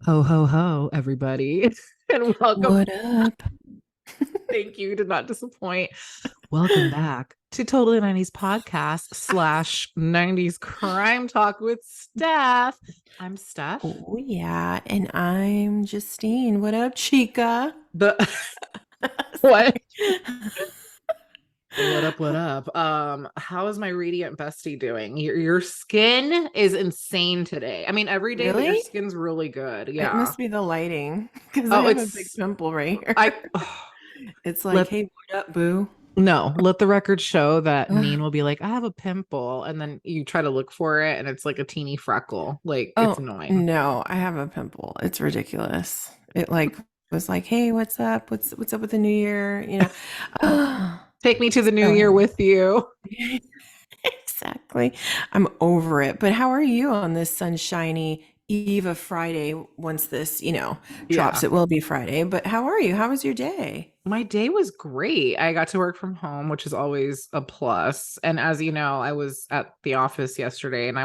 Ho, ho, ho, everybody. And welcome. What up? Thank you. Did not disappoint. Welcome back to Totally 90s podcast slash 90s crime talk with Steph. I'm Steph. Oh, yeah. And I'm Justine. What up, Chica? The what? What up? What up? How is my radiant bestie doing? Your skin is insane today. I mean, every day, but your Really? skin's really good. It Yeah. must be the lighting because I Oh, have a big it's pimple right I here. It's like, let hey, what up, boo? No, let the record show that Ugh. Neen will be like, I have a pimple. And then you try to look for it and it's like a teeny freckle. Like it's Oh, annoying. no, I have a pimple. It's ridiculous. It like was like, hey, what's up? What's up with the new year? Take me to the new year So with you. exactly. I'm over it. But how are you on this sunshiny eve of Friday once this, drops? Yeah. It will be Friday. But how are you? How was your day? My day was great. I got to work from home, which is always a plus. And as you know, I was at the office yesterday and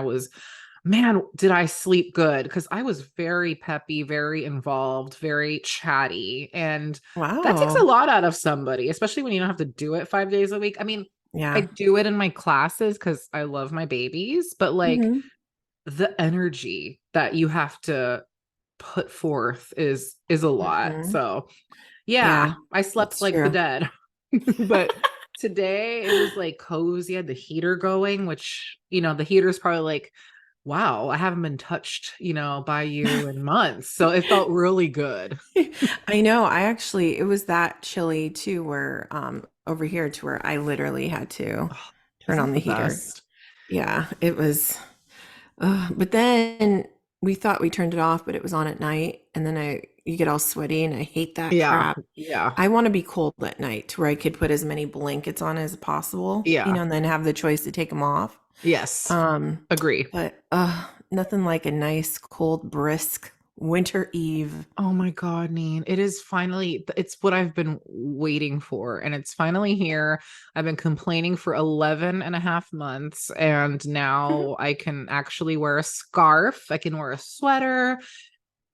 man, did I sleep good? Because I was very peppy, very involved, very chatty. And that takes a Wow. lot out of somebody, especially when you don't have to do it 5 days a week. I mean, I Yeah. do it in my classes because I love my babies, but like Hmm. the energy that you have to put forth is a lot. Hmm. So yeah, Yeah, I slept that's like the true. dead. But today it was like cozy. I had the heater going, which, the heater's probably like, wow, I haven't been touched, by you in months. So it felt really good. I know. It was that chilly too, where over here to where I literally had to Oh, turn isn't on that the the heater. best? Yeah, it was. But then we thought we turned it off, but it was on at night, and then I you get all sweaty, and I hate that Yeah. crap. Yeah. I want to be cold at night to where I could put as many blankets on as possible, Yeah. and then have the choice to take them off. Yes. Um, Agree. but nothing like a nice, cold, brisk winter eve. Oh my God, Neen. It's what I've been waiting for, and it's finally here. I've been complaining for 11 and a half months, and now I can actually wear a scarf. I can wear a sweater.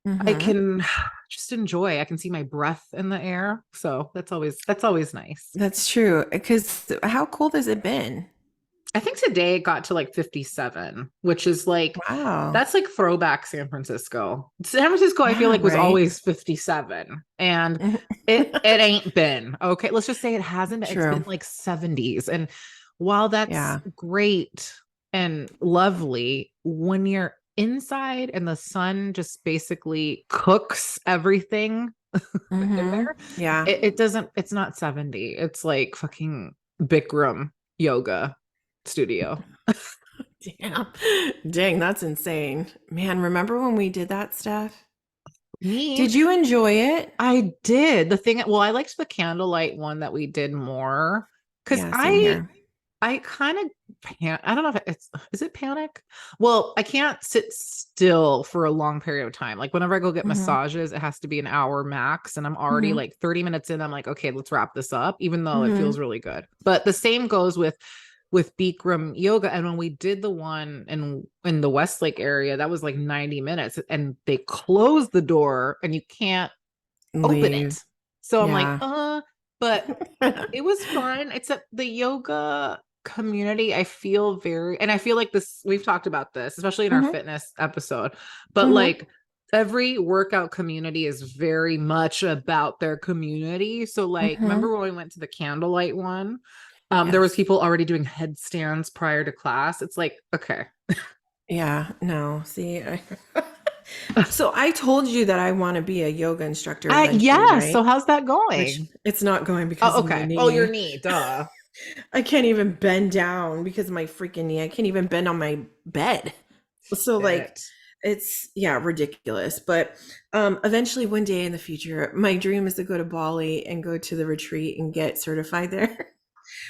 I Hmm. can just enjoy. I can see my breath in the air. So that's always nice. That's true. Because how cold has it been? I think today it got to like 57, which is like Wow. that's like throwback San Francisco. San Francisco, I feel Yeah, like was right. always 57. And it ain't been. Okay. Let's just say it hasn't been. It's been True. like 70s. And while that's Yeah. great and lovely, when you're inside and the sun just basically cooks everything in Hmm. there, Yeah. it's not 70. It's like fucking Bikram yoga studio. Damn. Dang, that's insane. Man, remember when we did that stuff? Me, Did you enjoy it? I did the thing. Well, I liked the candlelight one that we did more because Yeah, same I here. I kind of I don't know if it's is it panic? Well, I can't sit still for a long period of time. Like whenever I go get Hmm. massages, it has to be an hour max, and I'm already Hmm. like 30 minutes in. I'm like, okay, let's wrap this up, even though it feels Hmm. really good. But the same goes with Bikram yoga. And when we did the one in the Westlake area, that was like 90 minutes, and they closed the door, and you can't open Leave. it. So I'm like, Yeah. but it was fun. It's the yoga community. And I feel like this, we've talked about this, especially in our Hmm. fitness episode, but Hmm. like every workout community is very much about their community. So like, Hmm. remember when we went to the candlelight one? There was Yes. people already doing headstands prior to class. It's like, okay. Yeah. No. See, so I told you that I want to be a yoga instructor eventually, Yeah. So right? how's that Which going? it's not going because Oh, of my okay. Oh, your knee. knee, duh. I can't even bend down because of my freaking knee. I can't even bend on my bed. So like Shit. it's yeah, ridiculous. But eventually one day in the future, my dream is to go to Bali and go to the retreat and get certified there.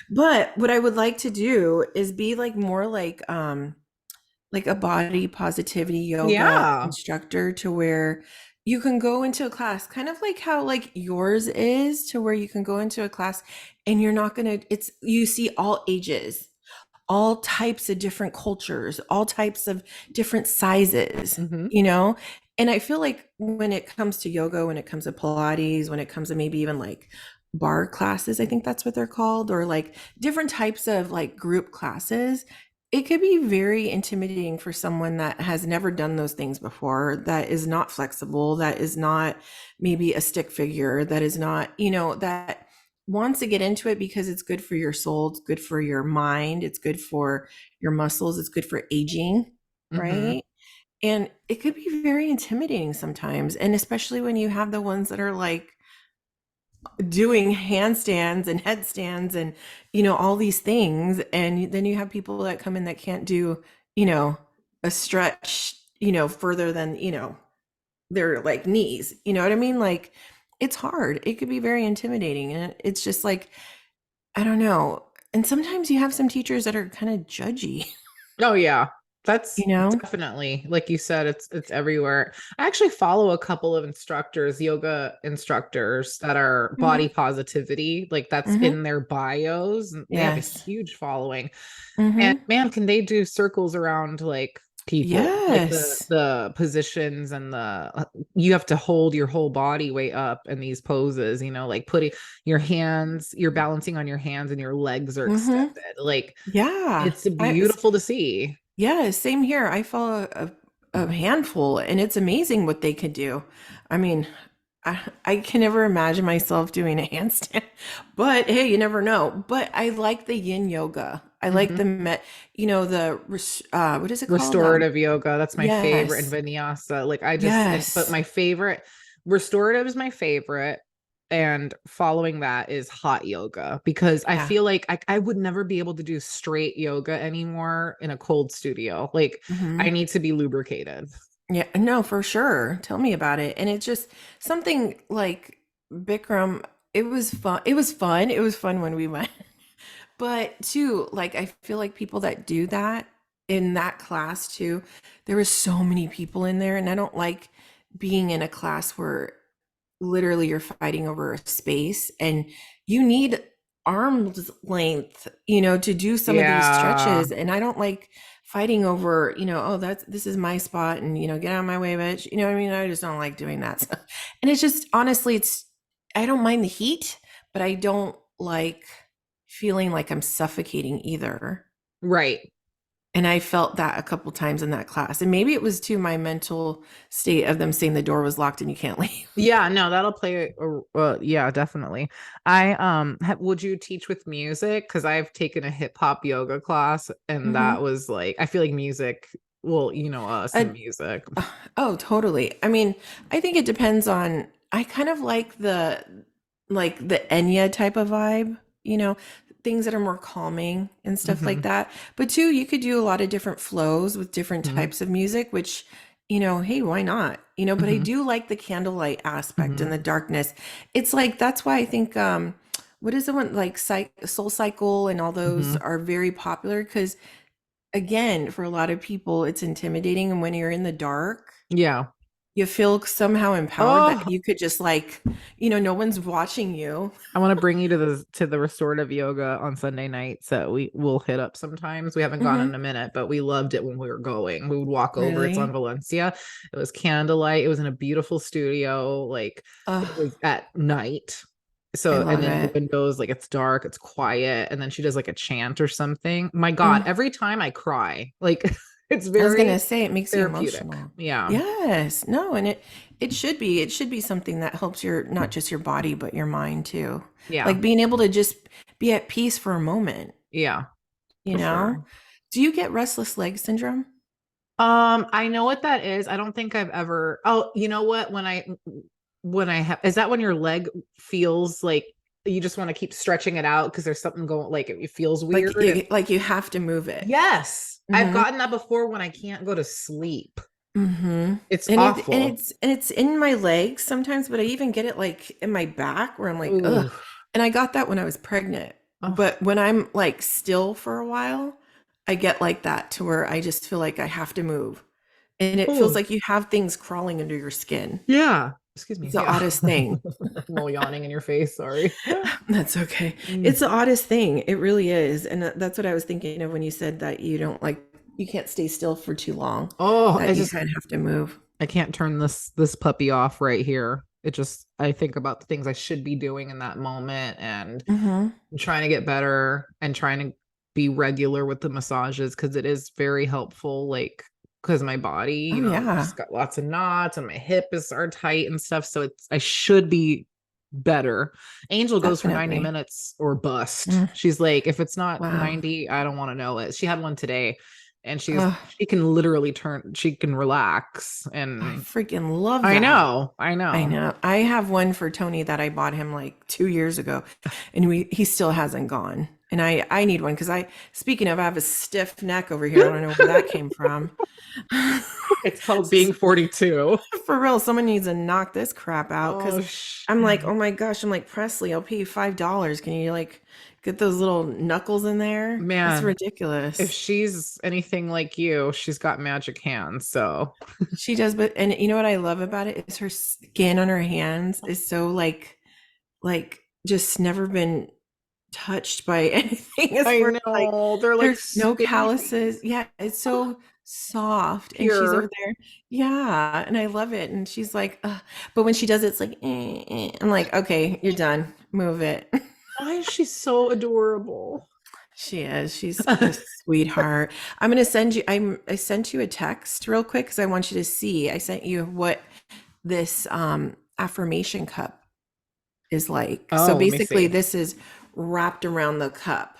But what I would like to do is be like a body positivity yoga Yeah. instructor to where you can go into a class kind of like how like yours is to where you can go into a class and you're not going to it's you see all ages all types of different cultures, all types of different sizes, Hmm. you know? And I feel like when it comes to yoga, when it comes to Pilates, when it comes to maybe even like bar classes, I think that's what they're called, or like different types of like group classes, it could be very intimidating for someone that has never done those things before, that is not flexible, that is not maybe a stick figure, that is not, that wants to get into it because it's good for your soul, it's good for your mind, it's good for your muscles, it's good for aging, Hmm. right? And it could be very intimidating sometimes. And especially when you have the ones that are like doing handstands and headstands and, all these things. And then you have people that come in that can't do, you know, a stretch, further than, their like knees. You know what I mean? Like it's hard. It could be very intimidating. And it's just like, I don't know. And sometimes you have some teachers that are kind of judgy, Oh yeah. you That's know? definitely, like you said, it's everywhere. I actually follow a couple of instructors, yoga instructors that are body Mm-hmm. positivity, like that's Mm-hmm. in their bios, and they have a Yes. huge following. And Mm-hmm. man, can they do circles around like people, like the Yes. the positions and you have to hold your whole body weight up in these poses, like putting your hands, you're balancing on your hands and your legs are Mm-hmm. extended. Like Yeah. it's beautiful to see. Yeah, same here. I follow a handful, and it's amazing what they can do. I mean, I can never imagine myself doing a handstand, but hey, you never know. But I like the yin yoga. I like Mhm. the what is it called? Restorative yoga, that's my favorite, and Yes, vinyasa. Like but yes, my favorite restorative is my favorite, and following that is hot yoga because I yeah. feel like I would never be able to do straight yoga anymore in a cold studio. Like I Hmm. need to be lubricated. Yeah, no, for sure. Tell me about it. And it's just something like Bikram. It was fun. It was fun. It was fun when we went. But too, like I feel like people that do that in that class too, there was so many people in there, and I don't like being in a class where literally you're fighting over a space and you need arm's length, to do some of these Yeah. stretches. And I don't like fighting over, oh, this is my spot and, get out of my way, bitch. You know what I mean? I just don't like doing that. And it's just honestly, I don't mind the heat, but I don't like feeling like I'm suffocating either. Right. And I felt that a couple times in that class. And maybe it was to my mental state of them saying the door was locked and you can't leave. Yeah, no, that'll play. Yeah, definitely. Would you teach with music? Because I've taken a hip hop yoga class, and that Hmm. was like, I feel like music. Well, Uh, some music. oh, totally. I mean, I think it depends on, I kind of like the Enya type of vibe, things that are more calming and stuff like Hmm. that. But too, you could do a lot of different flows with different Hmm. types of music, which, hey, why not? But I Hmm. do like the candlelight aspect and Hmm. the darkness. It's like that's why I think what is the one like Soul Cycle and all those Hmm. are very popular because again, for a lot of people, it's intimidating. And when you're in the dark, Yeah. you feel somehow empowered that Oh, you could just like, no one's watching you. I want to bring you to the restorative yoga on Sunday nights that we will hit up sometimes. We haven't gone in Hmm. a minute, but we loved it when we were going. We would walk over. It's on Really? Valencia. It was candlelight. It was in a beautiful studio. Like it Oh, was at night. I So, and love then the it. windows, like it's dark, it's quiet, and then she does like a chant or something. My God, Mm. every time I cry. Like it's I was very gonna say it makes you therapeutic. emotional. Yeah. Yes. No, and it should be something that helps your not just your body, but your mind too. Yeah. Like being able to just be at peace for a moment, Yeah, you for know? sure. Do you get restless leg syndrome? I know what that is. I don't think I've ever. Oh, you know what? When I have, is that when your leg feels like you just want to keep stretching it out because there's something going, like it feels Like weird. And you have to move it. yes, I've Mhm. gotten that before when I can't go to sleep. Mhm. It's And awful. it's in my legs sometimes, but I even get it like in my back where I'm like, ugh. Ooh. And I got that when I was pregnant. Oh. But when I'm like still for a while, I get like that to where I just feel like I have to move. And it feels Oh. like you have things crawling under your skin. Yeah. Excuse me. It's the Yeah. oddest thing. No yawning in your face. Sorry. That's okay. Mm. It's the oddest thing. It really is. And that's what I was thinking of when you said that you don't like, you can't stay still for too long, Oh, that you kind of have to move. I can't turn this puppy off right here. It just I think about the things I should be doing in that moment and Hmm. I'm trying to get better and trying to be regular with the massages because it is very helpful. Like because my body, Oh, yeah, just got lots of knots and my hip is are tight and stuff. So it's I should be better. Angel goes for 90 definitely. minutes or bust. Mm, She's like, if it's not wow. 90, I don't want to know it. She had one today and Ugh, she can literally she can relax. I And freaking love I that. know, I I know. know. I have one for Tony that I bought him like 2 years ago, and he still hasn't gone. And I need one because speaking of, I have a stiff neck over here. I don't know where that came from. It's called being 42. For real, someone needs to knock this crap out because Oh I'm like, shit. oh my gosh, I'm like, Presley, I'll pay you $5. Can you like get those little knuckles in there? That's Man, if ridiculous. she's anything like you, she's got magic hands. So She does, but and you know what I love about it is her skin on her hands is so like just never been touched by anything as I far as like know they're like there's no spinning calluses. Yeah, it's so soft. And she's over pure. there. Yeah, and I love it. And she's like, ugh. But when she does it, it's like, I'm like, okay, you're done. Move it. Why is she so adorable? She is. She's a sweetheart. I'm gonna send you. I sent you a text real quick because I want you to see. I sent you what this affirmation cup is like. So Oh, let me basically, see. this is wrapped around the cup.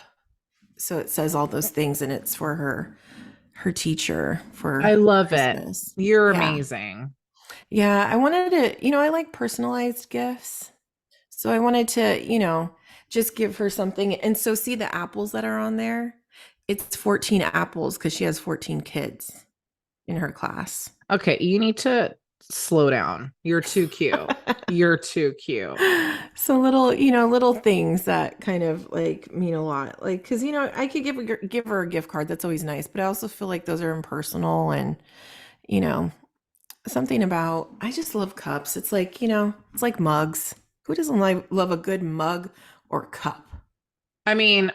So it says all those things, and it's for her teacher for I love it. Christmas. You're Yeah. amazing. Yeah, I wanted to, I like personalized gifts. So I wanted to, just give her something. And so see the apples that are on there? It's 14 apples because she has 14 kids in her class. Okay, you need to slow down. You're too cute. You're too cute. So little things that kind of like mean a lot. Like, cause I could give her a gift card. That's always nice. But I also feel like those are impersonal and, you know, something about, I just love cups. It's like, it's like mugs. Who doesn't love a good mug or cup? I mean,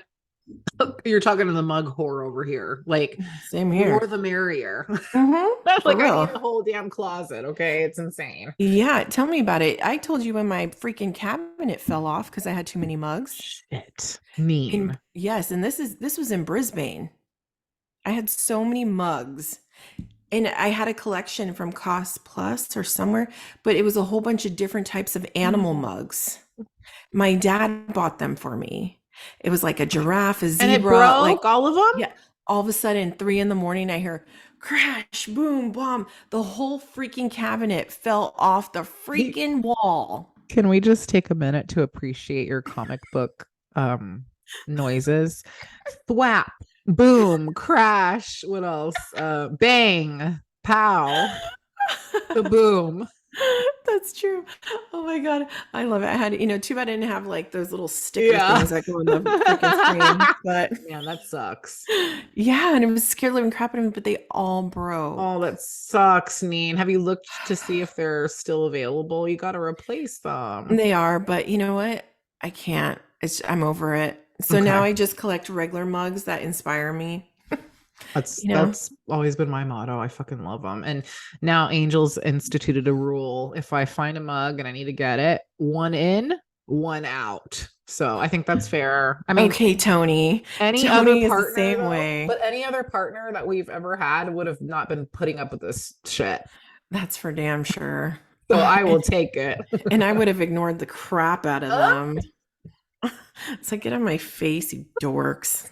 you're talking to the mug whore over here. Like, Same more here. the merrier. For Like, I need real. a whole damn closet. Okay. It's insane. Yeah, tell me about it. I told you when my freaking cabinet fell off because I had too many mugs. Shit. And Mean. yes, and this was in Brisbane. I had so many mugs. And I had a collection from Cost Plus or somewhere, but it was a whole bunch of different types of animal mugs. My dad bought them for me. It was like a giraffe, a And it zebra, like, broke all of them? yeah. All of a sudden, 3 in the morning, I hear crash, boom, bomb. The whole freaking cabinet fell off the freaking wall. Can we just take a minute to appreciate your comic book noises? Thwap, boom, crash. What else? Bang, pow, the boom. That's true. Oh my God. I love it. I had, too bad I didn't have like those little sticker Yeah. things that go in the freaking frame. But Man, that sucks. yeah, and it was scared living crap out of me, but they all broke. Oh, that sucks, Neen. Have you looked to see if they're still available? You got to replace them. They are, but you know what? I can't. I'm over it. So now Okay. I just collect regular mugs that inspire me. That's You know, that's always been my motto. I fucking love them. And now Angels instituted a rule. If I find a mug and I need to get it, one in, one out. So I think that's fair. I mean, okay, Tony. any other Tony is the partner same though, way. but any other partner that we've ever had would have not been putting up with this shit. That's for damn sure. So I will take it. And I would have ignored the crap out of them. It's like, get on my face, you dorks.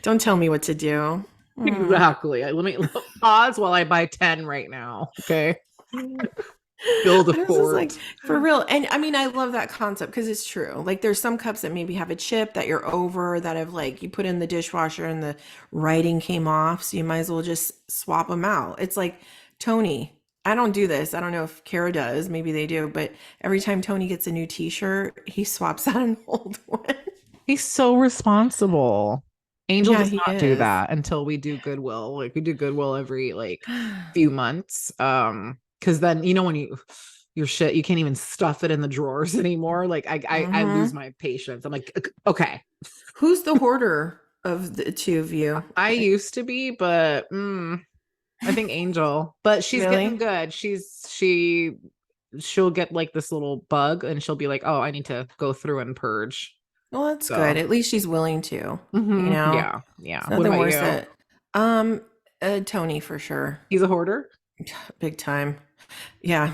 Don't tell me what to do. Exactly. Let me pause while I buy 10 right now. Okay. Build a This is like fort. for real. And I mean, I love that concept because it's true. Like there's some cups that maybe have a chip that you're over that have like you put in the dishwasher and the writing came off. So you might as well just swap them out. It's like, Tony, I don't do this. I don't know if Kara does. Maybe they do. But every time Tony gets a new t-shirt, he swaps out an old one. He's so responsible. Angel Yeah, does he not do is. that until we do Goodwill. Like we do Goodwill every like few months. Because then when your shit, you can't even stuff it in the drawers anymore. Like I lose Mm-hmm. my patience. I'm like, okay. Who's the hoarder of the two of you? I used to be, but I think Angel, but she's getting Really? good. She'll get like this little bug and she'll be like, oh, I need to go through and purge. Well, that's good. So At least she's willing to, you know. yeah, yeah. It's What nothing about worse you? that Tony for sure. He's a hoarder. Big time. Yeah.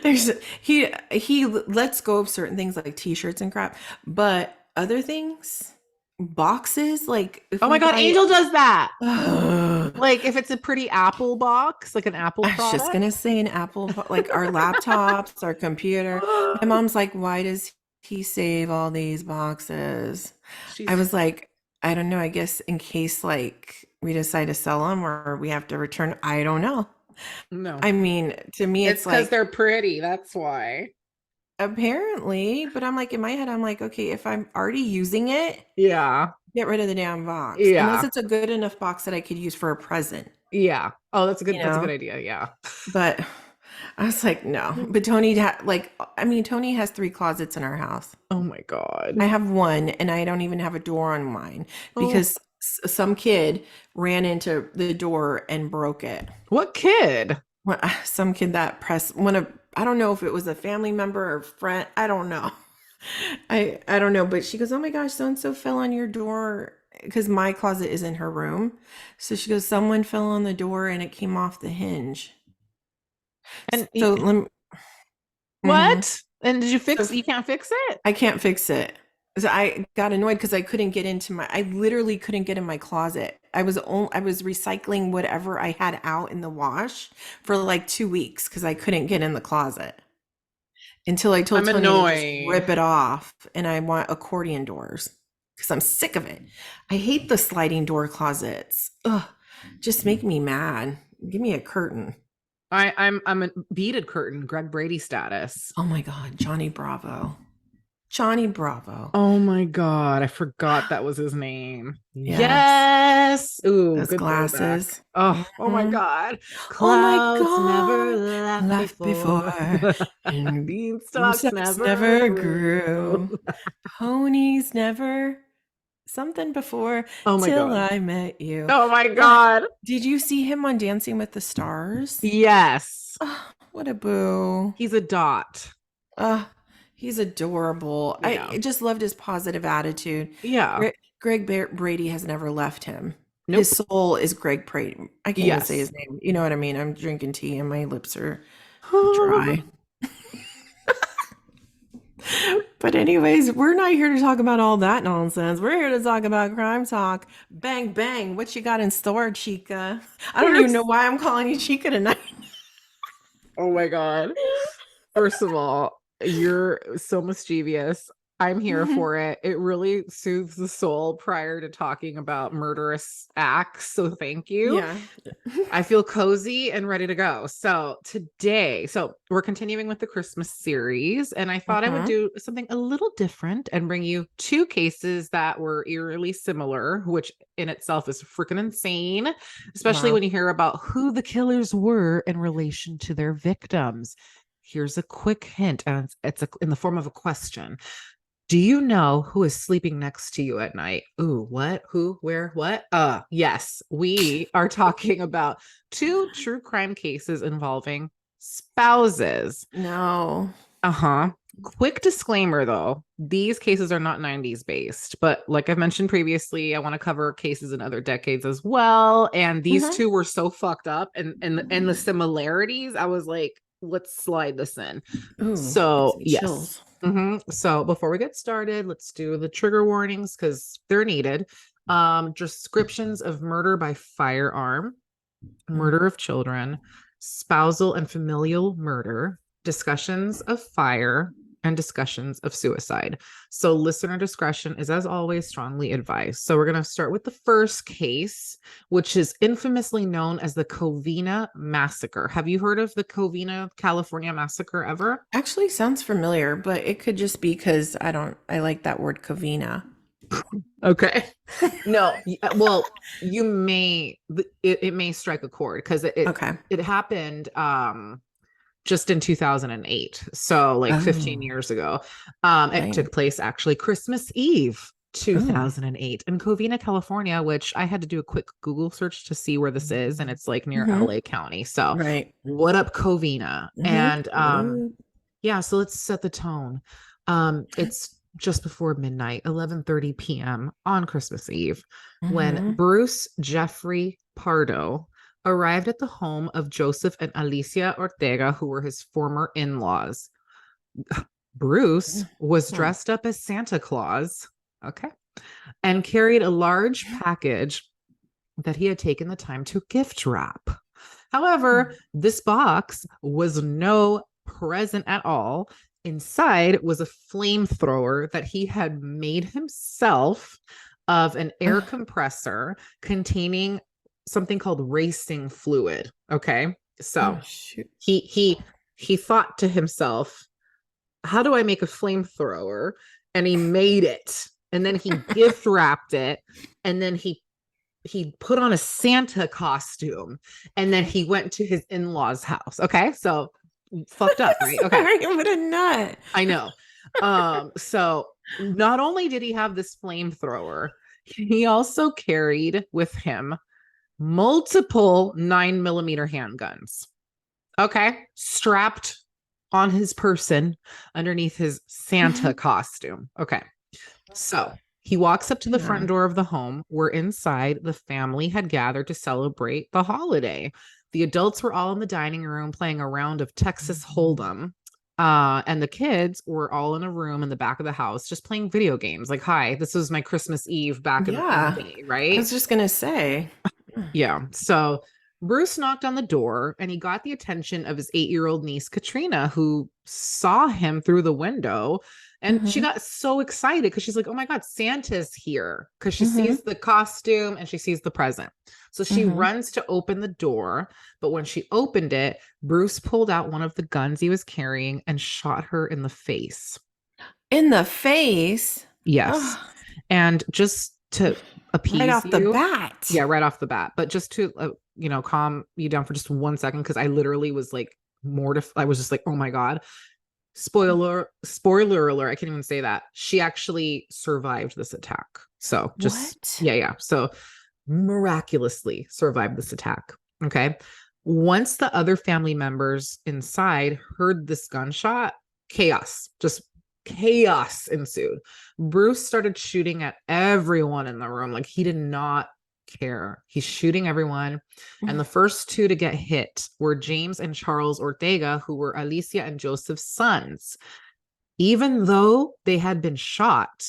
There's he lets go of certain things like t-shirts and crap, but other things, boxes, like if Oh my we god, buy Angel does that. I Like if it's a pretty Apple box, like an Apple was just product. gonna say an Apple, like our laptops, our computer. My mom's like, why does he save all these boxes? I She's was like, I don't know. I guess in case like we decide to sell them or we have to return. I don't know. no. I mean, to me, It's it's because like they're pretty. That's why. apparently, but I'm like, in my head, I'm like, okay, if I'm already using it, Yeah. get rid of the damn box. Unless Yeah. it's a good enough box that I could use for a present, Yeah. Oh, that's a you good know? idea. Yeah. But I was like, no. But like, I mean, Tony has 3 closets in our house. Oh my I God. have one, and I don't even have a door on mine Oh, because some kid ran into the door and broke it. what kid? Some kid that pressed one of, I don't know if it was a family member or friend. I don't know. I don't know, but she goes, "Oh my gosh, so and so fell on your door because my closet is in her room." So she goes, "Someone fell on the door and it came off the hinge." And So let me, mhm. what? And did you So fix? You can't fix it? I can't fix it. So I got annoyed because I couldn't get into my, I literally couldn't get in my closet. I was recycling whatever I had out in the wash for like 2 weeks because I couldn't get in the closet until I told I'm Tony to just annoyed. rip it off and I want accordion doors because I'm sick of it. I hate the sliding door closets. Ugh, just make me mad. Give me a curtain. I'm a beaded curtain, Greg Brady status. Oh my God, Johnny Bravo. Johnny Bravo. Oh my God, I forgot that was his name. Yes. Yes. Ooh, Those good throwback. glasses. Oh my Mhm. God. Oh my Clouds never God. laughed Laughed before. before and Beanstalks insects never never grew. grew. Ponies never something before Oh my till God. I met you. Oh my But God. did you see him on Dancing with the Stars? Yes. Oh, what a boo. He's a dot. Uh, he's adorable. Yeah. I just loved his positive attitude. Yeah. Brady has never left him. His Nope. soul is Greg Brady. I can't even say Yes. his name. You know what I mean? I'm drinking tea and my lips are dry. But anyways, we're not here to talk about all that nonsense. We're here to talk about crime talk. Bang bang. What you got in store, Chica? I don't even know First, why I'm calling you Chica tonight. oh my God. First of all, you're so mischievous. I'm here for it. It really soothes the soul prior to talking about murderous acts. So thank you. Yeah. I feel cozy and ready to go. So today, we're continuing with the Christmas series, and I thought I would Mhm. do something a little different and bring you two cases that were eerily similar, which in itself is freaking insane, especially Wow. when you hear about who the killers were in relation to their victims. Here's a quick hint, and in the form of a question. Do you know who is sleeping next to you at night? Ooh, what? Who? Where? What? Yes, we are talking about two true crime cases involving spouses. No. Uh-huh. Quick disclaimer though, these cases are not 90s based, but like I've mentioned previously, I want to cover cases in other decades as well. And these Mhm. two were so fucked up and the similarities, I was like, let's slide this in. Ooh, gives So, me yes. chills. So before we get started, let's do the trigger warnings because they're needed. Descriptions of murder by firearm, Mm. murder of children, spousal and familial murder, discussions of fire, and discussions of suicide. So, listener discretion is, as always, strongly advised. So, we're going to start with the first case, which is infamously known as the Covina Massacre. Have you heard of the Covina, California Massacre ever? Actually sounds familiar, but it could just be because I like that word Covina. Okay. No, well, you may it may strike a chord because Okay. it happened just in 2008. So like 15 Oh, years ago. It dang. took place actually Christmas Eve Oh. 2008 in Covina, California, which I had to do a quick Google search to see where this is, and it's like near Mm-hmm. LA County. So Right. what up, Covina? And Mm-hmm. yeah, so let's set the tone. It's just before midnight, 11:30 p.m. on Christmas Eve, when Mm-hmm. Bruce Jeffrey Pardo arrived at the home of Joseph and Alicia Ortega, who were his former in-laws. Bruce was Hmm. dressed up as Santa Claus, okay, and carried a large package that he had taken the time to gift wrap. However, this box was no present at all. Inside was a flamethrower that he had made himself of an air compressor containing something called racing fluid. Okay. Oh, So shoot. he thought to himself, how do I make a flamethrower? And he made it. And then he gift wrapped it. And then he put on a Santa costume, and then he went to his in-laws house. Okay, so fucked up, right? Okay, Sorry, what a nut. I know. So not only did he have this flamethrower, he also carried with him multiple 9mm handguns. Okay, strapped on his person underneath his Santa costume. Okay, so he walks up to the front Yeah. door of the home where inside the family had gathered to celebrate the holiday. The adults were all in the dining room playing a round of Texas Hold'em. And the kids were all in a room in the back of the house just playing video games. Like, hi, this was my Christmas Eve back in the Yeah. day, I right? was just gonna say. Yeah. So Bruce knocked on the door and he got the attention of his 8-year-old niece, Katrina, who saw him through the window. And she Mm-hmm. got so excited because she's like, oh my God, Santa's here. Because she Mm-hmm. sees the costume and she sees the present. So she Mm-hmm. runs to open the door. But when she opened it, Bruce pulled out one of the guns he was carrying and shot her in the face. In the face. Yes. Oh, And just to right appease off the you, bat. yeah, right off the bat. But just to calm you down for just 1 second, because I literally was like mortified. I was just like, oh my God. Spoiler alert. I can't even say that. She actually survived this attack. So just What? yeah, yeah. So miraculously survived this attack. Okay. Once the other family members inside heard this gunshot, just chaos ensued. Bruce started shooting at everyone in the room. Like he did not care. He's shooting everyone. And the first two to get hit were James and Charles Ortega, who were Alicia and Joseph's sons. Even though they had been shot,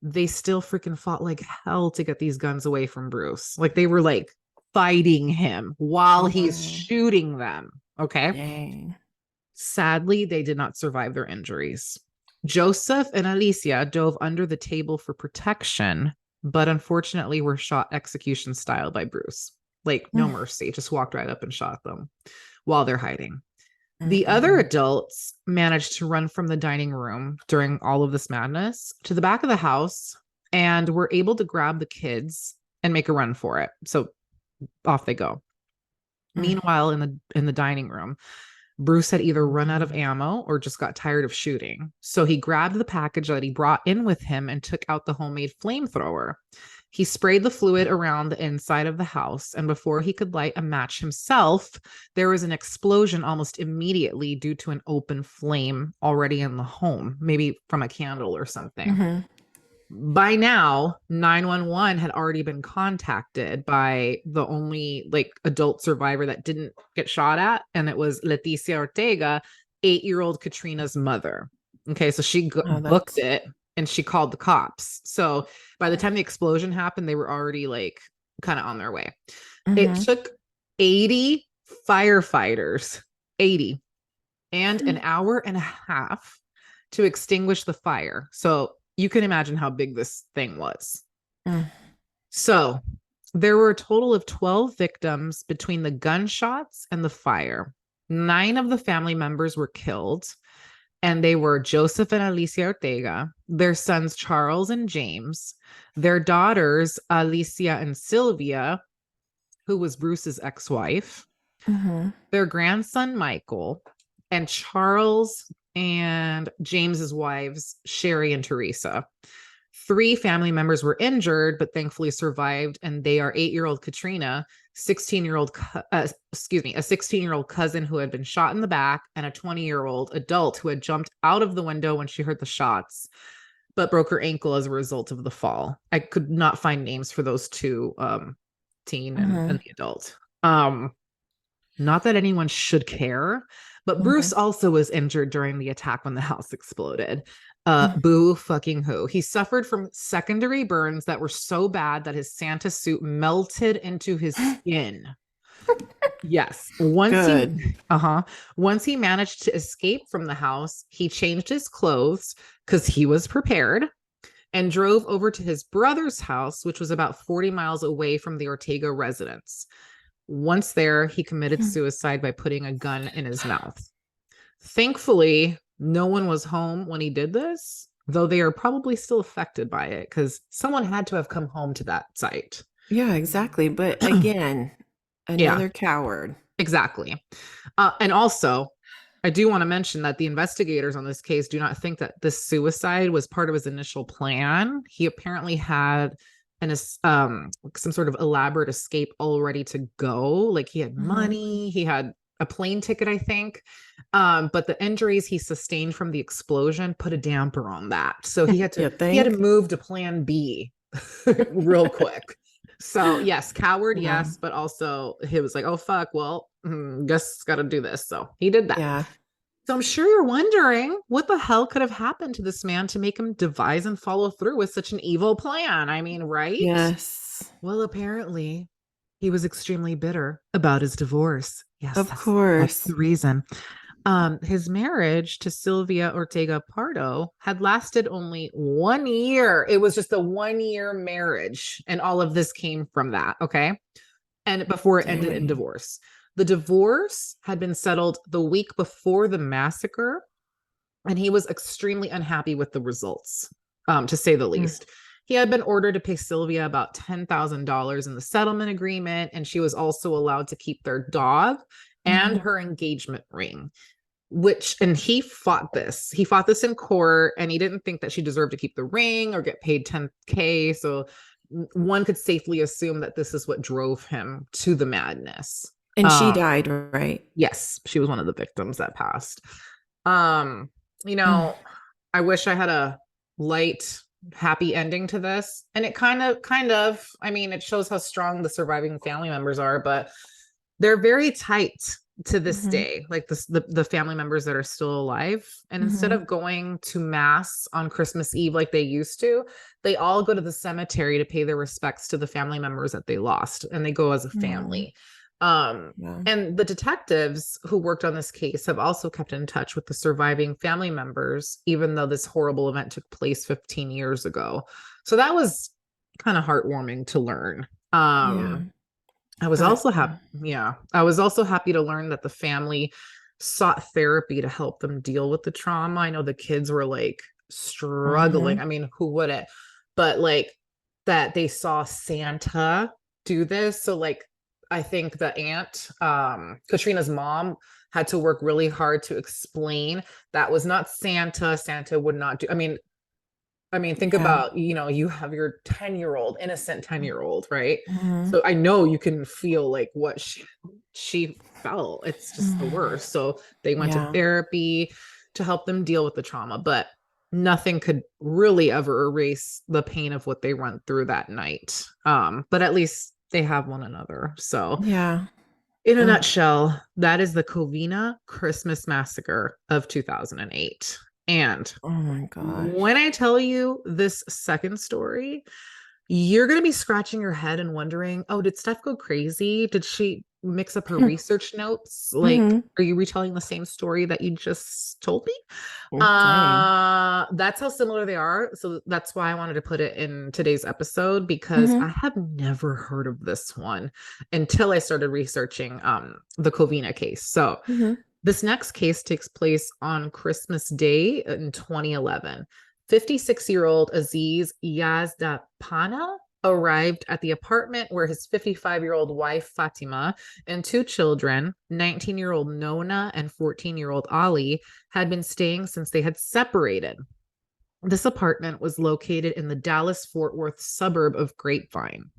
they still freaking fought like hell to get these guns away from Bruce. Like they were like fighting him while he's Oh, shooting them. Okay. dang. Sadly, they did not survive their injuries. Joseph and Alicia dove under the table for protection, but unfortunately were shot execution style by Bruce. Like, no mercy, just walked right up and shot them while they're hiding. The other Mm-mm. adults managed to run from the dining room during all of this madness to the back of the house and were able to grab the kids and make a run for it. So off they go. Meanwhile, in the dining room, Bruce had either run out of ammo or just got tired of shooting. So he grabbed the package that he brought in with him and took out the homemade flamethrower. He sprayed the fluid around the inside of the house, and before he could light a match himself, there was an explosion almost immediately due to an open flame already in the home, maybe from a candle or something. Mm-hmm. By now 911 had already been contacted by the only like adult survivor that didn't get shot at, and it was Leticia Ortega, 8-year-old Katrina's mother. Okay, so she Oh, booked that's. it and she called the cops. So by the time the explosion happened, they were already like kind of on their way. It Mm-hmm. took 80 firefighters, 80, and an hour and a half to extinguish the fire. So you can imagine how big this thing was. Mm. So there were a total of 12 victims between the gunshots and the fire. 9 of the family members were killed. And they were Joseph and Alicia Ortega, their sons Charles and James, their daughters Alicia and Sylvia, who was Bruce's ex-wife, Mm-hmm. their grandson Michael, and Charles and James's wives Sherry and Teresa. Three family members were injured, but thankfully survived, and they are 8-year-old Katrina, 16-year-old, a 16-year-old cousin who had been shot in the back, and a 20-year-old adult who had jumped out of the window when she heard the shots, but broke her ankle as a result of the fall. I could not find names for those two, teen and Mm-hmm. the adult. Not that anyone should care, but Mm-hmm. Bruce also was injured during the attack when the house exploded. Mm-hmm. Boo fucking who. He suffered from secondary burns that were so bad that his Santa suit melted into his skin. Yes. Good. Once he managed to escape from the house, he changed his clothes because he was prepared and drove over to his brother's house, which was about 40 miles away from the Ortega residence. Once there, he committed suicide by putting a gun in his mouth. Thankfully, no one was home when he did this, though they are probably still affected by it because someone had to have come home to that site. Yeah, exactly. But again, Yeah, another coward. exactly. And also, I do want to mention that the investigators on this case do not think that this suicide was part of his initial plan. He apparently had some sort of elaborate escape all ready to go. Like he had Mm-hmm. money, he had a plane ticket, I think. But the injuries he sustained from the explosion put a damper on that. So You he had to think? move to plan B real quick. So yes, coward, Yeah. yes, but also he was like, oh fuck, well, guess got to do this. So he did that. Yeah. So I'm sure you're wondering what the hell could have happened to this man to make him devise and follow through with such an evil plan. I mean, right? Yes. Well, apparently he was extremely bitter about his divorce. Yes, Of that's course. the reason. His marriage to Sylvia Ortega Pardo had lasted only 1 year. It was just a 1 year marriage, and all of this came from that. Okay. And before it ended in Dang. divorce. The divorce had been settled the week before the massacre, and he was extremely unhappy with the results, to say the Mm. least. He had been ordered to pay Sylvia about $10,000 in the settlement agreement, and she was also allowed to keep their dog and Mhm. her engagement ring. And he fought this. He fought this in court, and he didn't think that she deserved to keep the ring or get paid 10K. So one could safely assume that this is what drove him to the madness. And she Um, died, right? yes, she was one of the victims that passed. Um, you Mm. know, I wish I had a light, happy ending to this. And it kind of, I mean, it shows how strong the surviving family members are, but they're very tight to this Mhm. day, like the family members that are still alive. And instead Mhm. of going to mass on Christmas Eve like they used to, they all go to the cemetery to pay their respects to the family members that they lost, and they go as a Mm. family. Um, Yeah. and the detectives who worked on this case have also kept in touch with the surviving family members, even though this horrible event took place 15 years ago. So that was kind of heartwarming to learn. Yeah. I was But also happy. Yeah, I was also happy to learn that the family sought therapy to help them deal with the trauma. I know the kids were like struggling. mhm. I mean, who wouldn't? But like that they saw Santa do this. So like I think the aunt, Katrina's mom, had to work really hard to explain that was not Santa. Santa would not do. I mean, think Yeah. about, you have your 10-year-old, innocent 10-year-old, right? Mhm. So I know you can feel like what she felt. It's just the Mm. worst. So they went to Yeah. therapy to help them deal with the trauma, but nothing could really ever erase the pain of what they went through that night. But at least they have one another. So Yeah. in a Ugh. nutshell, that is the Covina Christmas Massacre of 2008. And Oh my when gosh. I tell you this second story, you're going to be scratching your head and wondering, oh, did Steph go crazy? Did she mix up her research notes? Like, Mhm. are you retelling the same story that you just told me? Dang. That's how similar they are. So that's why I wanted to put it in today's episode, because I Mhm. have never heard of this one until I started researching the Covina case. So Mhm. This next case takes place on Christmas Day in 2011. 56-year-old Aziz Yazdapana arrived at the apartment where his 55-year-old wife, Fatima, and two children, 19-year-old Nona and 14-year-old Ali, had been staying since they had separated. This apartment was located in the Dallas-Fort Worth suburb of Grapevine.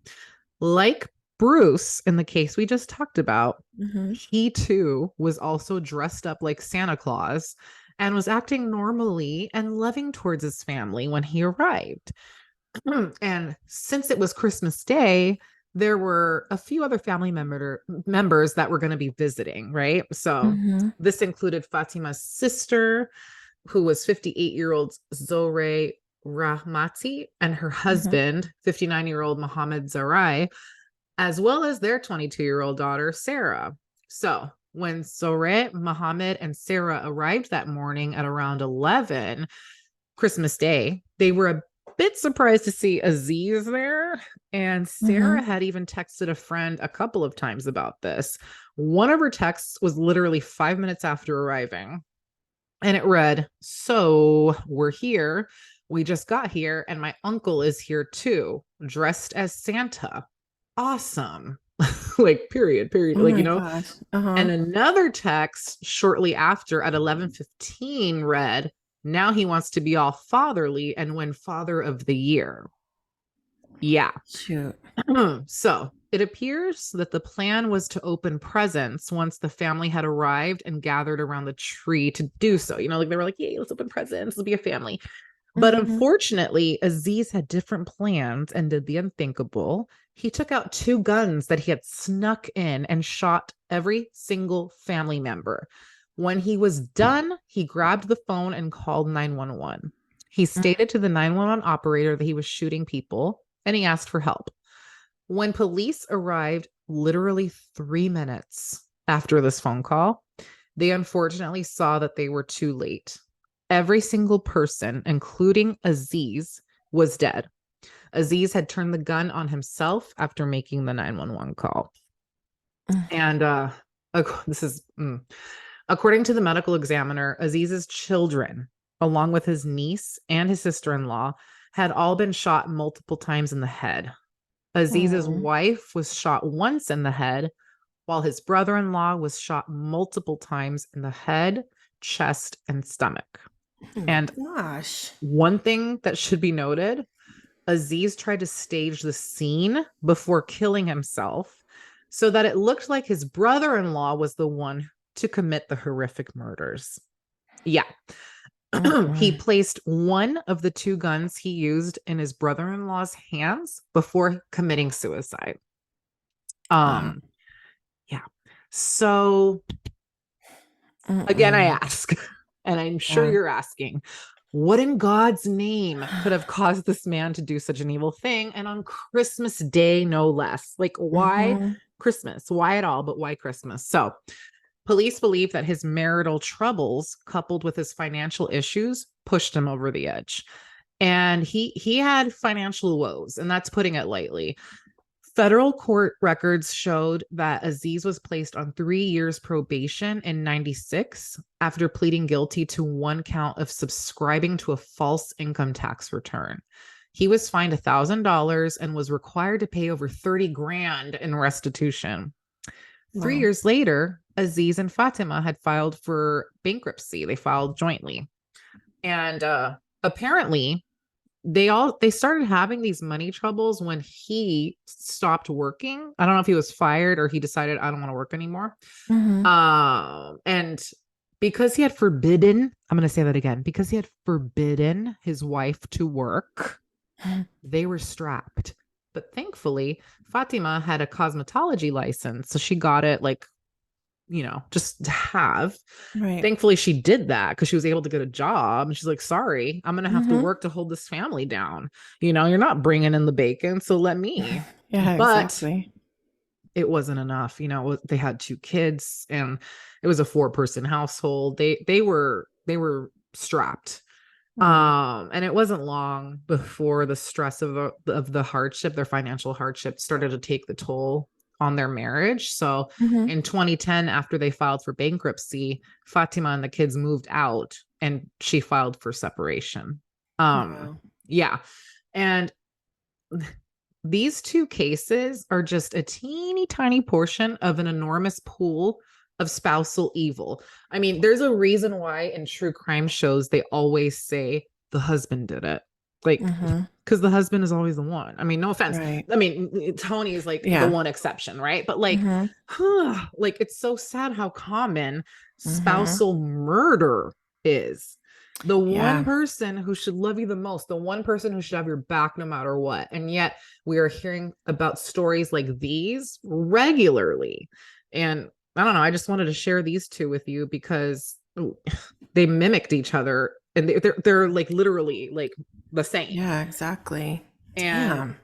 Like Bruce in the case we just talked about, Mm-hmm. he too was also dressed up like Santa Claus and was acting normally and loving towards his family when he arrived. And since it was Christmas Day, there were a few other members that were going to be visiting, right? So Mm-hmm. this included Fatima's sister, who was 58-year-old Zohre Rahmati, and her Mm-hmm. husband, 59-year-old Mohammed Zarai, as well as their 22-year-old daughter, Sarah. So when Zohre, Mohammed, and Sarah arrived that morning at around 11, Christmas Day, they were a bit surprised to see Aziz there. And Sarah Mm-hmm. had even texted a friend a couple of times about this. One of her texts was literally 5 minutes after arriving. And it read, "So we're here. We just got here, and my uncle is here too, dressed as Santa. Awesome." Like, period. Oh Like, my gosh. Uh-huh. and another text shortly after at 11:15 read, "Now he wants to be all fatherly and win Father of the Year." Yeah. Shoot. So it appears that the plan was to open presents once the family had arrived and gathered around the tree to do so. Like they were like, "Yay, let's open presents. Let's be a family." But Mm-hmm. unfortunately, Aziz had different plans and did the unthinkable. He took out two guns that he had snuck in and shot every single family member. When he was done, he grabbed the phone and called 911. He stated to the 911 operator that he was shooting people and he asked for help. When police arrived literally 3 minutes after this phone call, they unfortunately saw that they were too late. Every single person, including Aziz, was dead. Aziz had turned the gun on himself after making the 911 call. And this is according to the medical examiner, Aziz's children, along with his niece and his sister-in-law, had all been shot multiple times in the head. Aziz's Oh, wife was shot once in the head, while his brother-in-law was shot multiple times in the head, chest, and stomach. oh my And gosh. one thing that should be noted, Aziz tried to stage the scene before killing himself so that it looked like his brother-in-law was the one to commit the horrific murders. Yeah. He Mm-mm. placed one of the two guns he used in his brother-in-law's hands before committing suicide. Wow. Um, yeah. So again, I Mm-mm. ask, and I'm sure Yeah. you're asking, what in God's name could have caused this man to do such an evil thing? And on Christmas Day, no less. Like, why Mm-hmm. Christmas? Why at all? But why Christmas? So, police believe that his marital troubles, coupled with his financial issues, pushed him over the edge. And he had financial woes, and that's putting it lightly. Federal court records showed that Aziz was placed on 3 years probation in 96 after pleading guilty to one count of subscribing to a false income tax return. He was fined $1,000 and was required to pay over 30 grand in restitution. Three Wow. years later, Aziz and Fatima had filed for bankruptcy. They filed jointly. And apparently they started having these money troubles when he stopped working. I don't know if he was fired or he decided I don't want to work anymore. Mm-hmm. And because he had forbidden, I'm going to say that again, because he had forbidden his wife to work, they were strapped. But thankfully, Fatima had a cosmetology license, so she got it like, just to have. Right. Thankfully, she did that because she was able to get a job. And she's like, "Sorry, I'm going to have to Mm-hmm. work to hold this family down. You're not bringing in the bacon, so let me." Yeah, But exactly. it wasn't enough. They had two kids and it was a four-person household. They were strapped. Oh. And it wasn't long before the stress of the hardship, their financial hardship, started to take the toll on their marriage. So Mhm. in 2010, after they filed for bankruptcy, Fatima and the kids moved out and she filed for separation. Wow. Yeah. And these two cases are just a teeny tiny portion of an enormous pool of spousal evil. I mean, there's a reason why in true crime shows they always say the husband did it. Like, Mhm. because the husband is always the one. I mean, no offense. Right. I mean, Tony is like the Yeah. one exception, right? But like, Mhm. like it's so sad how common Mhm. spousal murder is. The one Yeah. person who should love you the most, the one person who should have your back no matter what. And yet we are hearing about stories like these regularly. And I don't know, I just wanted to share these two with you because they mimicked each other and they're like literally like the same. Yeah, exactly. And Damn.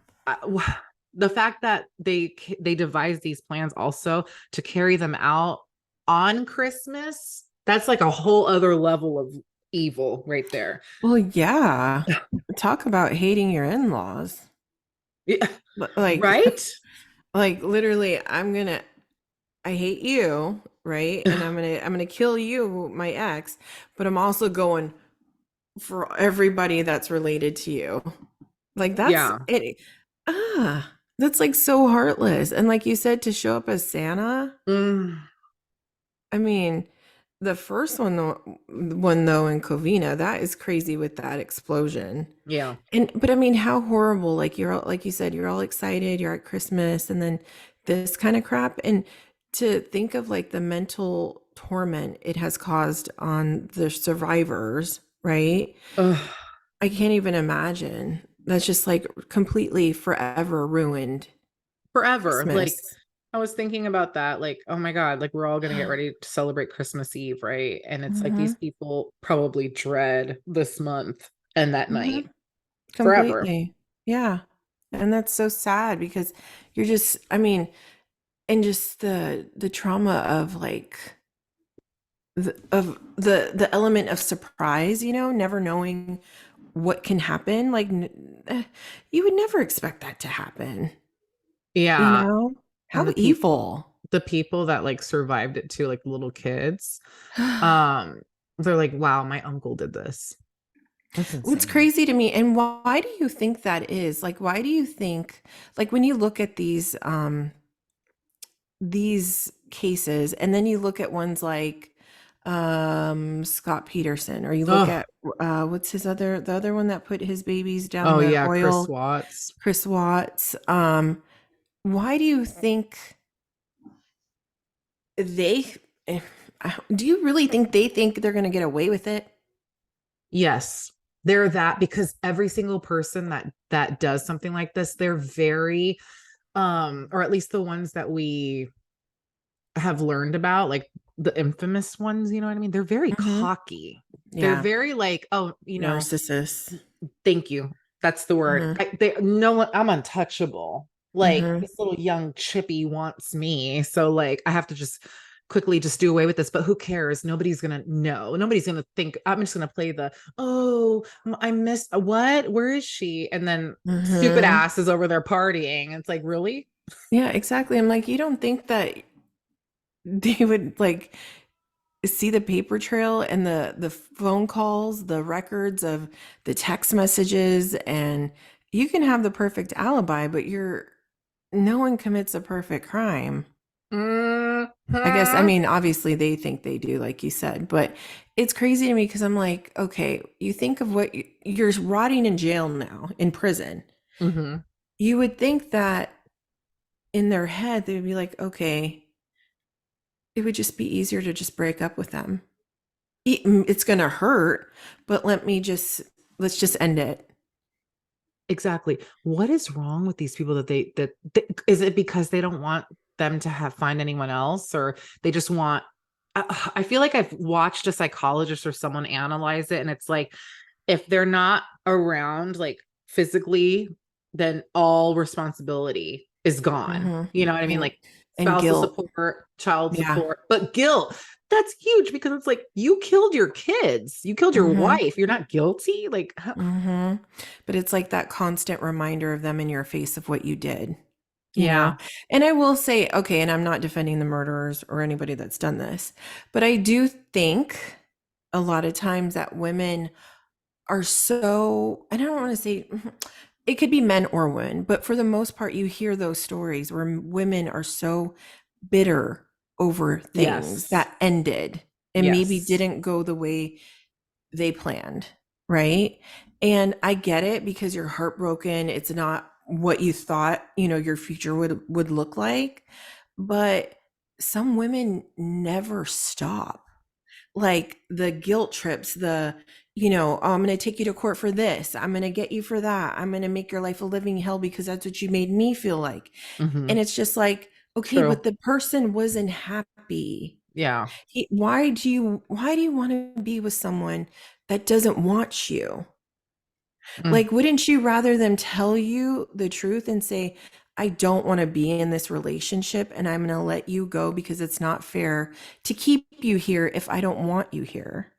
the fact that they devised these plans also to carry them out on Christmas, that's like a whole other level of evil right there. Well, yeah. Talk about hating your in-laws. Yeah, Like right? like literally I hate you, right? And I'm gonna kill you, my ex, but I'm also going for everybody that's related to you. Like that's Yeah. it. That's like so heartless. And like you said, to show up as Santa, Mm, I mean, the first one though in Covina, that is crazy with that explosion. yeah. And but I mean, how horrible! Like like you said, you're all excited, you're at Christmas, and then this kind of crap. And to think of like the mental torment it has caused on the survivors, right? Ugh. I can't even imagine. That's just like completely forever ruined Forever. Like Christmas. I was thinking about that. Like, oh my God, like we're all gonna get ready to celebrate Christmas Eve, right? And it's like Hmm. these people probably dread this month and that Hmm. night forever. Completely. Yeah. And that's so sad because you're just, I mean, and just the trauma of like the element of surprise, never knowing what can happen. Like you would never expect that to happen, you Yeah. know? And How evil. the people that like survived it too, like little kids, um, they're like, wow, my uncle did this. That's What's insane. crazy to me, and why do you think that is? Like, why do you think, like, when you look at these cases, and then you look at ones like Scott Peterson, or you look Oh, at what's the other one that put his babies down oh the yeah, Chris oil, Watts. Chris Watts. Why do you think they? eh, Do you really think they think they're going to get away with it? Yes, they're that because every single person that does something like this, they're very or at least the ones that we have learned about, like the infamous ones, you know what I mean? They're very Hmm. cocky. They're Yeah, very like, oh, narcissists. thank you. That's the word. Hmm. They no one, I'm untouchable. Like Hmm. this little young chippy wants me. So like I have to just quickly just do away with this. But who cares? Nobody's gonna know. Nobody's gonna think. I'm just gonna play the I missed what? Where is she? And then stupid Hmm. ass is over there partying. It's like, really? Yeah, exactly. I'm like, you don't think that they would like see the paper trail and the phone calls, the records of the text messages, and you can have the perfect alibi, but you're no one commits a perfect crime. I guess, I Mhm. mean, obviously they think they do, like you said, but it's crazy to me because I'm like, okay, you think of what you're rotting in jail now, in prison. Mhm. You would think that in their head, they would be like, okay, it would just be easier to just break up with them. It's going to hurt, but let's just end it. Exactly. What is wrong with these people is it because they don't want them to have find anyone else or they just want I feel like I've watched a psychologist or someone analyze it and it's like if they're not around like physically then all responsibility is gone. Hmm. You know what I mean? And Like and spousal guilt. support, child Yeah. support, but guilt that's huge because it's like you killed your kids, you killed your Hmm. wife, you're not guilty Hmm. But it's like that constant reminder of them in your face of what you did. you know? Yeah. And I will say, okay, and I'm not defending the murderers or anybody that's done this, but I do think a lot of times that women are so, and I don't want to say it could be men or women, but for the most part, you hear those stories where women are so bitter over things Yes. that ended and maybe Yes. didn't go the way they planned, right? And I get it because you're heartbroken. It's not what you thought, your future would look like, but some women never stop. Like the guilt trips, oh, I'm going to take you to court for this. I'm going to get you for that. I'm going to make your life a living hell because that's what you made me feel like. Hmm. And it's just like, okay, True. but the person wasn't happy. Yeah. Why do you want to be with someone that doesn't want you? Mm. Like, wouldn't you rather them tell you the truth and say, I don't want to be in this relationship and I'm going to let you go because it's not fair to keep you here if I don't want you here?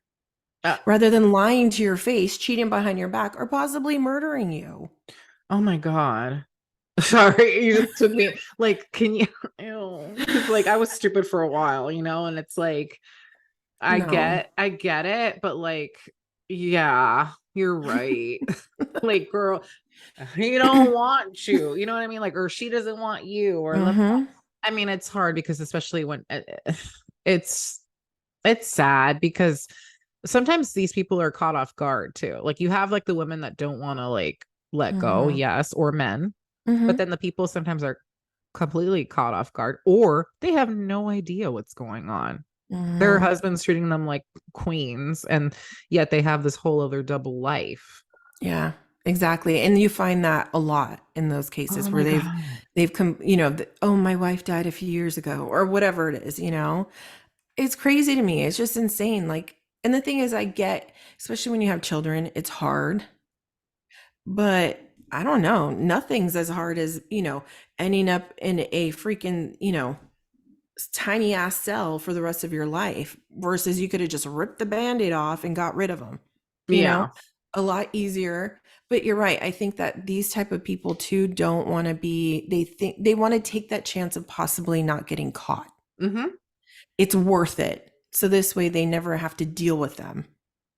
Uh, Rather than lying to your face, cheating behind your back, or possibly murdering you. oh my God. Sorry, you just took me like, can you, ew, because like I was stupid for a while, and it's like No. I get it, but like, yeah, you're right. Like, girl, he don't want you. You know what I mean? Like, or she doesn't want you, or Mm-hmm. I mean, it's hard because especially when it's it's sad because sometimes these people are caught off guard too. Like you have like the women that don't want to like let go, Mm-hmm. yes, or men, but Mm-hmm. then the people sometimes are completely caught off guard or they have no idea what's going on. Their Mm-hmm. husband's treating them like queens and yet they have this whole other double life. Yeah, exactly. And you find that a lot in those Oh cases where my they've God. they've come, oh, my wife died a few years ago or whatever it is. It's crazy to me. It's just insane. Like, and the thing is, I get, especially when you have children, it's hard, but I don't know. Nothing's as hard as, ending up in a freaking, tiny ass cell for the rest of your life versus you could have just ripped the band-aid off and got rid of them, you know, Yeah. a lot easier. But you're right. I think that these type of people too don't want to be, they think they want to take that chance of possibly not getting caught. Mm-hmm. It's worth it. So this way they never have to deal with them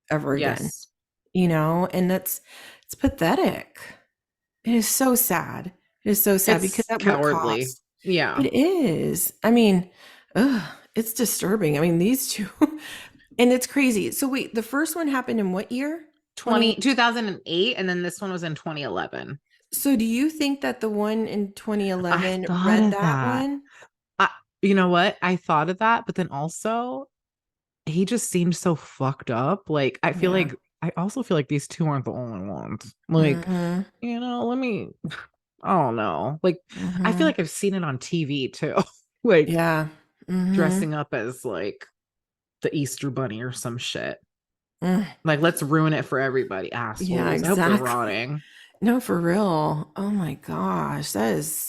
ever again, Yes. and it's pathetic. It is so sad. It is so sad because It's at what cowardly. cost? Yeah. It is. I mean, ugh, it's disturbing. I mean, these two, and it's crazy. So wait, the first one happened in what year? 2008, and then this one was in 2011. So do you think that the one in I 2011 thought read of that that. one? I, you know what? I thought of that, but then also he just seemed so fucked up. Like Yeah. I also feel like these two aren't the only ones. Like, Mhm. let me I don't know. Like I feel Mhm. like I've seen it on TV too. Like Yeah. Mhm. dressing up as like the Easter bunny or some shit. Mm. Like let's ruin it for everybody, Yeah, assholes. I hope they're exactly. rotting. No, for real. Oh my gosh, that is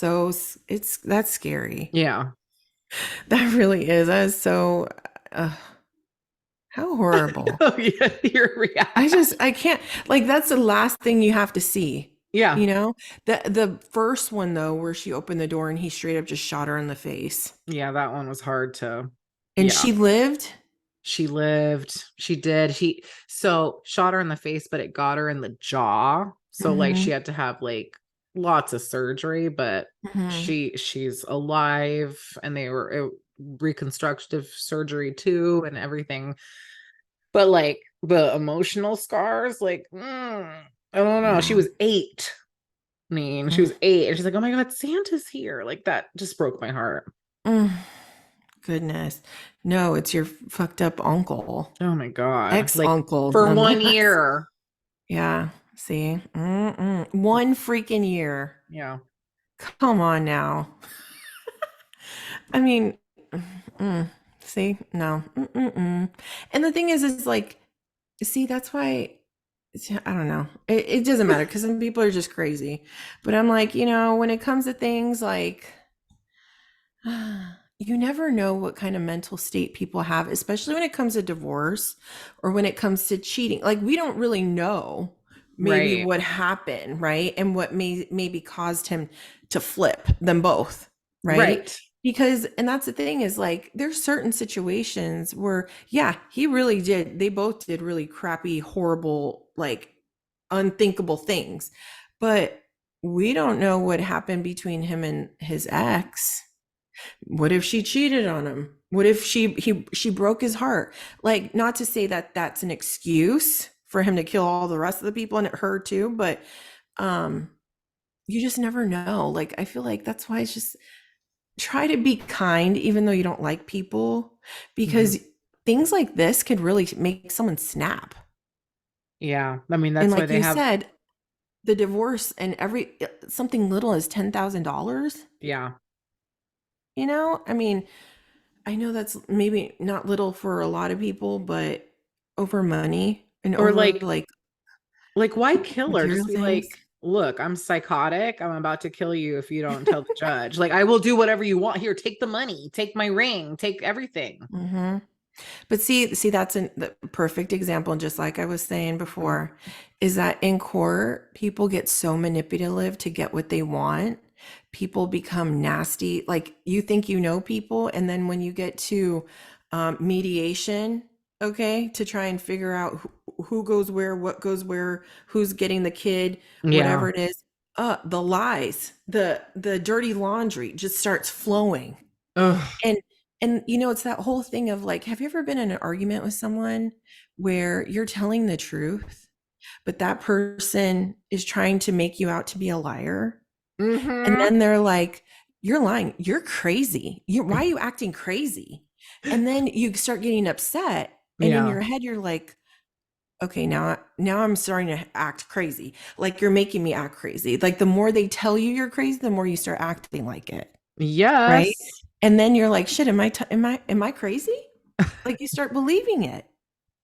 that's scary. Yeah. That really is. That is so uh, how horrible. Oh yeah, your reaction. I can't, like, that's the last thing you have to see, Yeah. you know? The first one though, where she opened the door and he straight up just shot her in the face. Yeah, that one was hard to And yeah. she lived? She lived. She did. He so shot her in the face, but it got her in the jaw. So like she Mhm. had to have like lots of surgery, but Mhm. she's alive and they were reconstructive surgery too and everything. But like the emotional scars, like I don't know. She Yeah. was 8. I mean, she Mm. was 8 and she's like, "Oh my God, Santa's here." Like that just broke my heart. Mm. Goodness. No, it's your fucked up uncle. Oh my God. Like Ex-uncle, for one nonetheless. year. Yeah. See? Mm-mm. One freaking year. Yeah. Come on now. I mean, see, no, and the thing is like, see, that's why I don't know. It doesn't matter because some people are just crazy, but I'm like, when it comes to things like, you never know what kind of mental state people have, especially when it comes to divorce or when it comes to cheating. Like, we don't really know maybe Right. what happened, right? And what maybe caused him to flip them both, right? Right. Because, and that's the thing is like, there's certain situations where, yeah, he really did. They both did really crappy, horrible, like unthinkable things. But we don't know what happened between him and his ex. What if she cheated on him? What if she broke his heart? Like, not to say that that's an excuse for him to kill all the rest of the people and her too, but um you just never know. Like, I feel like that's why it's just try to be kind even though you don't like people, Mhm. because things like this could really make someone snap. Yeah. I mean, And that's why like they you have, said, the divorce and every something little as $10,000, yeah. I mean, I know that's maybe not little for a lot of people, but over money and Or over like like why kill her? Just material be things. like, look, I'm psychotic. I'm about to kill you if you don't tell the judge. Like, I will do whatever you want. Here, take the money, take my ring, take everything. Hmm. But see, that's the perfect example. And just like I was saying Mm. before, is that in court, people get so manipulative to get what they want. People become nasty. Like you think you know people, and then when you get to mediation, okay, to try and figure out who goes where, what goes where, who's getting the kid, whatever Yeah. it is, the lies, the dirty laundry just starts flowing. Ugh. And it's that whole thing of like, have you ever been in an argument with someone where you're telling the truth, but that person is trying to make you out to be a liar? And Mm-hmm. then they're like, you're lying. You're crazy. Why are you acting crazy? And then you start getting upset. And in Yeah. your head, you're like, okay, now I'm starting to act crazy. Like you're making me act crazy. Like the more they tell you you're crazy, the more you start acting like it. Right? Yes. And then you're like, "Shit, am I crazy?" Like, you start believing it,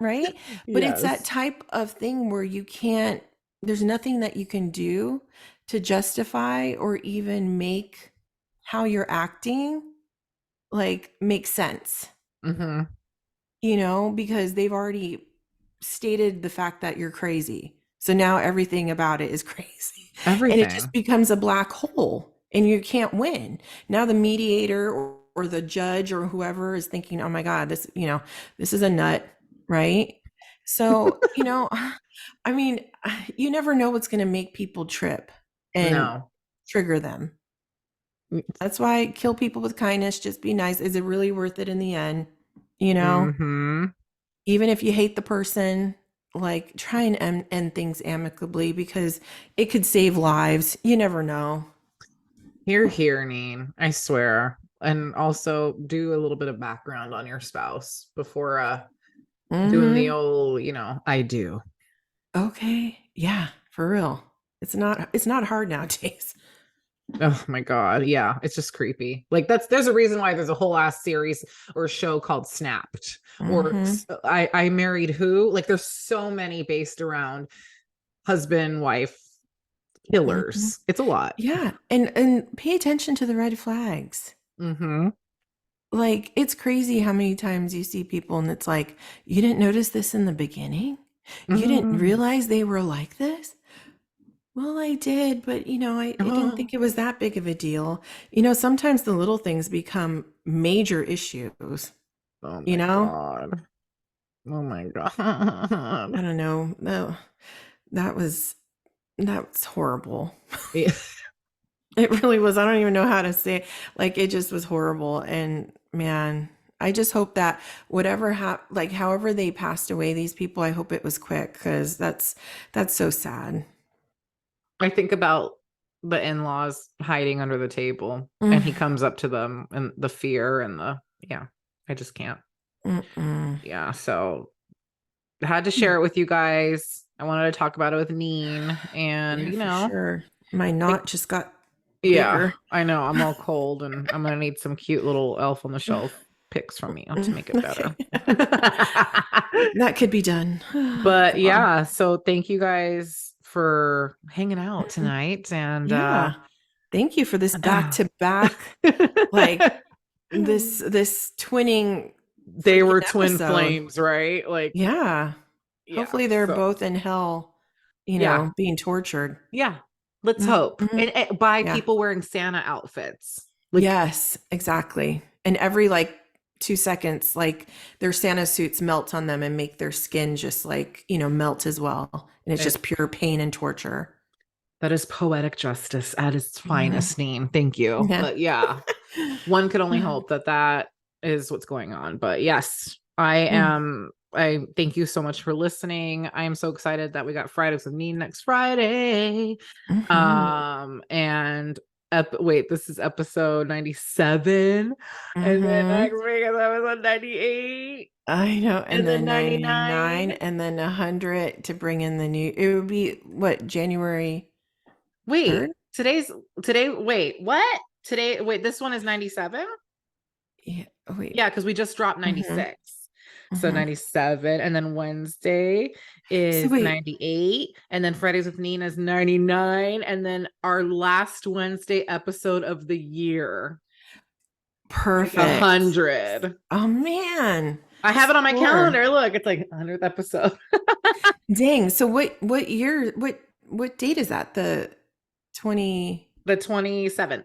right? But it's that Yes. type of thing where you can't there's nothing that you can do to justify or even make how you're acting, like, make sense, Mm-hmm. because they've already stated the fact that you're crazy. So now everything about it is crazy. And it just Everything. becomes a black hole and you can't win. Now the mediator or the judge or whoever is thinking, "Oh my God, this is a nut," right? So, I mean, you never know what's going to make people trip and No. trigger them. That's why kill people with kindness, just be nice. Is it really worth it in the end? You know? Mm-hmm. Even if you hate the person, like try and end things amicably because it could save lives. You never know. Here, here, Neen. I swear. And also do a little bit of background on your spouse before doing the Hmm. old, I do. Okay. Yeah, for real. It's not hard nowadays. Oh my God. Yeah. It's just creepy. Like there's a reason why there's a whole ass series or show called Snapped or Hmm. I Married Who. Like there's so many based around husband, wife, Hmm. killers. It's a lot. Yeah, and pay attention to the red flags. Mm-hmm. Like it's crazy how many times you see people and it's like, you didn't notice this in the beginning? You didn't Mm-hmm. realize they were like this? Well, I did, but I didn't think Oh, it was that big of a deal. Sometimes the little things become major issues, oh you my know? God. Oh my I God. don't know. No, that was horrible. Yeah. It really was. I don't even know how to say it. Like it just was horrible. And man, I just hope that whatever like however they passed away, these people, I hope it was quick because that's so sad. I think about the in-laws hiding under the table and Mm, he comes up to them and the fear and yeah, I just can't. mm-mm. Yeah, so I had to share it with you guys. I wanted to talk about it with Neen and Yeah, for sure. My like knot just got yeah, bigger. I know I'm all cold and I'm gonna need some cute little elf on the shelf pics from you to make it Okay. better. That could be done. But Well, yeah, so thank you guys for hanging out tonight and yeah. Thank you for this back to back, like this twinning they freaking were twin episode. flames, right? Like, Yeah. yeah. Hopefully they're So, both in hell, yeah. being tortured. Yeah. Let's hope. Mhm. And by Yeah. people wearing Santa outfits. Like Yes, exactly. And every like 2 seconds, like their Santa suits melt on them and make their skin just like, melt as well. And it's it, just pure pain and torture. that is poetic justice at its Mhm. finest, Neen. Thank you. Yeah. But yeah, one could only hope that that is what's going on. But yes, I Mm. am. I thank you so much for listening. I am so excited that we got Fridays with Neen next Friday. Mhm. And wait, this is episode 97. And then Mhm. next week is episode 98. I know. And And then then 99 99. and then 100 to bring in the new. It would be what, January 3rd? Wait, what? Wait, this one is 97? Yeah. Oh, wait. Yeah, because we just dropped Mhm. 96. So Mhm. 97. And then Wednesday So is wait, 98. And then Fridays with Nina is 99. And then our last Wednesday episode of the year is perfect. 100. Oh man. I have it on my Score. calendar. Look, it's like 100th episode. Dang. So what year what date is that? The 20. The 27th.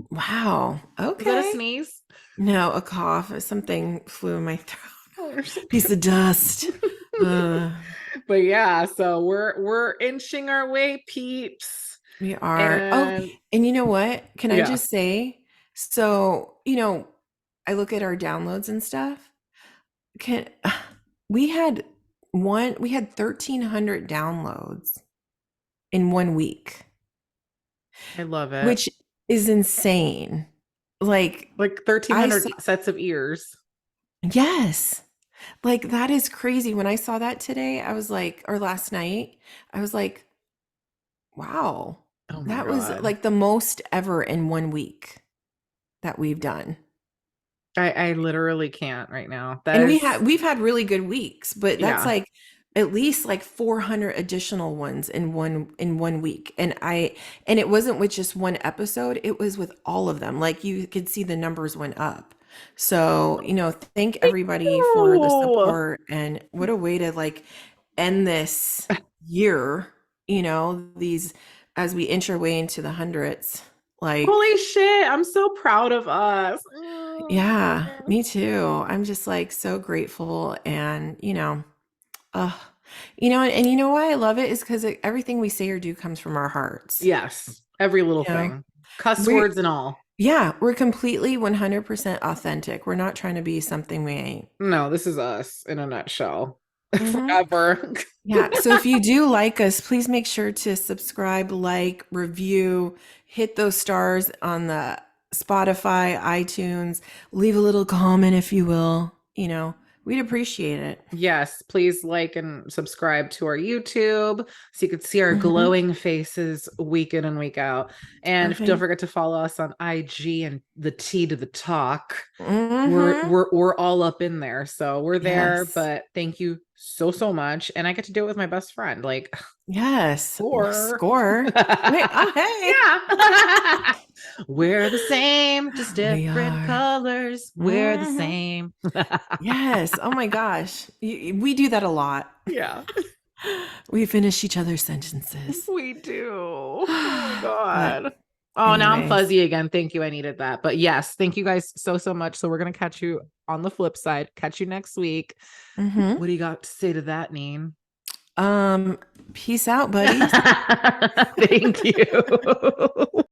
Wow. Is that a Okay. sneeze? No, a cough. Something flew in my throat. Oh, you're so Piece of dust. Uh, But yeah, so we're inching our way, peeps. we are. Oh, And and you know what? Can I yeah, just say, so, I look at our downloads and stuff. Can we had we had 1,300 downloads in 1 week, I love it. which is insane. Like Like I saw, 1,300 sets of ears. yes. Like that is crazy. When I saw that today, I was like, or last night, I was like, wow. Oh my That was God. like the most ever in 1 week that we've done. I literally can't right now. That And is, we've had really good weeks, but that's yeah. like at least like 400 additional ones in 1 week. And it wasn't with just one episode, it was with all of them. Like you could see the numbers went up. So, thank Thank everybody for the you. support, and what a way to like end this year, these as we inch our way into the hundreds. Like, Holy shit. I'm so proud of us. yeah, me too. I'm just like so grateful, and uh, and you know why I love it is because everything we say or do comes from our hearts. Yes. Every little You know, thing. Cuss we words and all. yeah, we're completely 100% authentic. We're not trying to be something we ain't. No, this is us in a nutshell. Hmm. Forever. Yeah. So if you do like us, please make sure to subscribe, like, review, hit those stars on the Spotify, iTunes, leave a little comment if you will. We'd appreciate it. Yes, please like and subscribe to our YouTube so you can see our Hmm. glowing faces week in and week out. And don't Okay. forget to follow us on IG and the T to the Talk. We're Hmm. we're we're all up in there. So we're there, Yes. but thank you so much. And I get to do it with my best friend. Like, Yes. or Score. Wait. Oh, hey. yeah. We're the same, just We different are. colors. We're the Hmm. same. Yes. Oh my gosh. We do that a lot. Yeah. We finish each other's sentences. We do. Oh my But God. Oh, now I'm anyways. fuzzy again. Thank you. I needed that. But yes, thank you guys so much. So we're going to catch you on the flip side. Catch you next week. Hmm. What do you got to say to that, Neen? Um, peace out, buddies. Thank you.